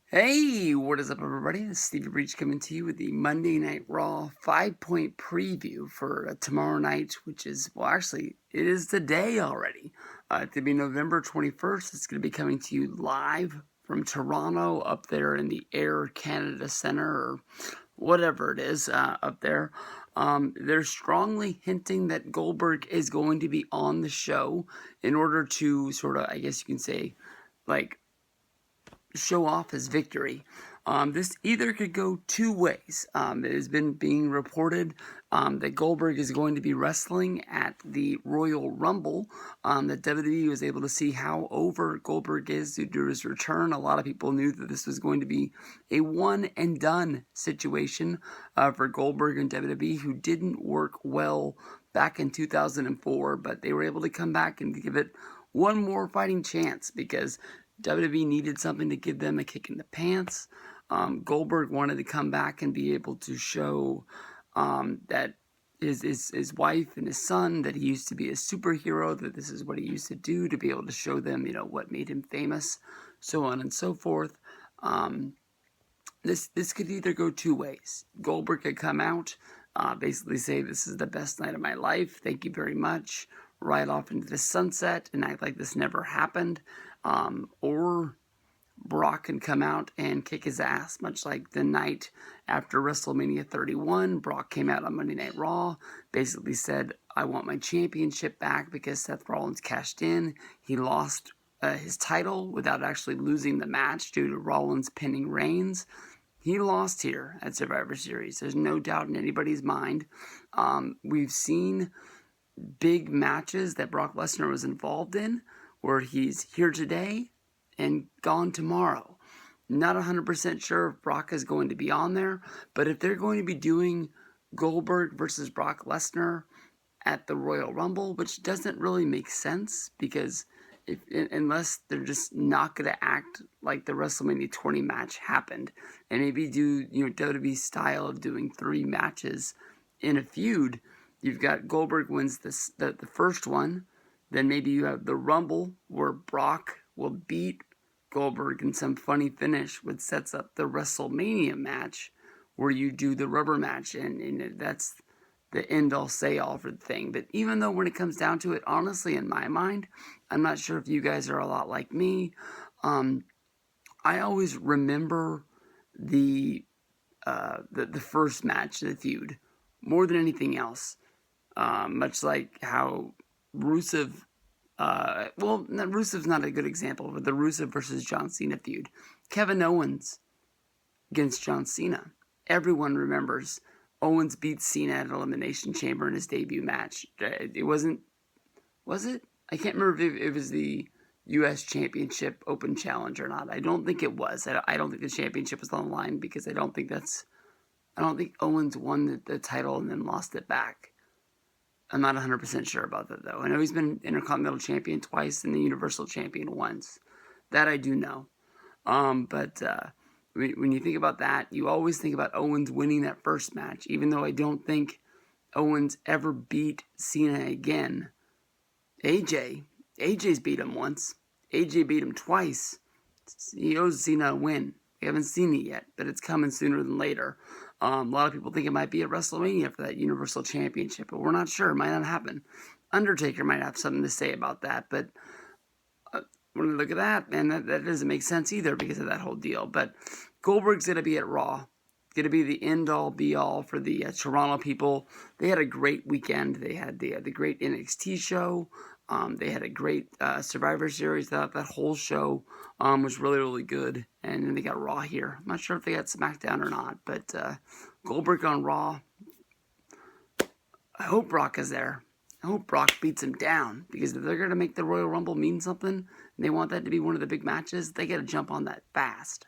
Hey, what is up, everybody? This is Stevie Breach coming to you with the Monday Night Raw 5-point preview for tomorrow night, which is, well, actually, it is today already. It's going to be November 21st. It's going to be coming to you live from Toronto up there in the Air Canada Centre, or whatever it is up there. They're strongly hinting that Goldberg is going to be on the show in order to sort of, I guess you can say, like, show off his victory. This either could go two ways. It has been being reported that Goldberg is going to be wrestling at the Royal Rumble. That WWE was able to see how over Goldberg is due to his return. A lot of people knew that this was going to be a one and done situation for Goldberg and WWE, who didn't work well back in 2004, but they were able to come back and give it one more fighting chance because WWE needed something to give them a kick in the pants. Goldberg wanted to come back and be able to show that his wife and his son, that he used to be a superhero, that this is what he used to do, to be able to show them, what made him famous, so on and so forth. This could either go two ways. Goldberg could come out, basically say, this is the best night of my life, thank you very much, ride off into the sunset and act like this never happened. Or Brock can come out and kick his ass, much like the night after WrestleMania 31. Brock came out on Monday Night Raw, basically said, I want my championship back because Seth Rollins cashed in. He lost his title without actually losing the match due to Rollins pinning Reigns. He lost here at Survivor Series. There's no doubt in anybody's mind. We've seen big matches that Brock Lesnar was involved in where he's here today and gone tomorrow. Not 100% sure if Brock is going to be on there, but if they're going to be doing Goldberg versus Brock Lesnar at the Royal Rumble, which doesn't really make sense because unless they're just not going to act like the WrestleMania 20 match happened and maybe do WWE style of doing 3 matches in a feud. You've got Goldberg wins the first one. Then maybe you have the Rumble where Brock will beat Goldberg in some funny finish, which sets up the WrestleMania match where you do the rubber match, and that's the end-all, say-all for the thing. But even though when it comes down to it, honestly, in my mind, I'm not sure if you guys are a lot like me. I always remember the first match of the feud more than anything else. Much like how Rusev, Rusev's not a good example, but the Rusev versus John Cena feud. Kevin Owens against John Cena. Everyone remembers Owens beat Cena at Elimination Chamber in his debut match. It wasn't, was it? I can't remember if it was the U.S. Championship Open Challenge or not. I don't think it was. I don't think the championship was on the line because I don't think Owens won the title and then lost it back. I'm not 100% sure about that, though. I know he's been Intercontinental Champion twice and the Universal Champion once. That I do know. But when you think about that, you always think about Owens winning that first match, even though I don't think Owens ever beat Cena again. AJ's beat him once. AJ beat him twice. He owes Cena a win. We haven't seen it yet, but it's coming sooner than later. A lot of people think it might be at WrestleMania for that Universal Championship, but we're not sure. It might not happen. Undertaker might have something to say about that, but when we look at that, man, that doesn't make sense either because of that whole deal. But Goldberg's going to be at Raw. Going to be the end-all, be-all for the Toronto people. They had a great weekend. They had the great NXT show. They had a great Survivor Series. That whole show was really, really good. And then they got Raw here. I'm not sure if they got SmackDown or not, but Goldberg on Raw. I hope Brock is there. I hope Brock beats him down because if they're going to make the Royal Rumble mean something and they want that to be one of the big matches, they got to jump on that fast.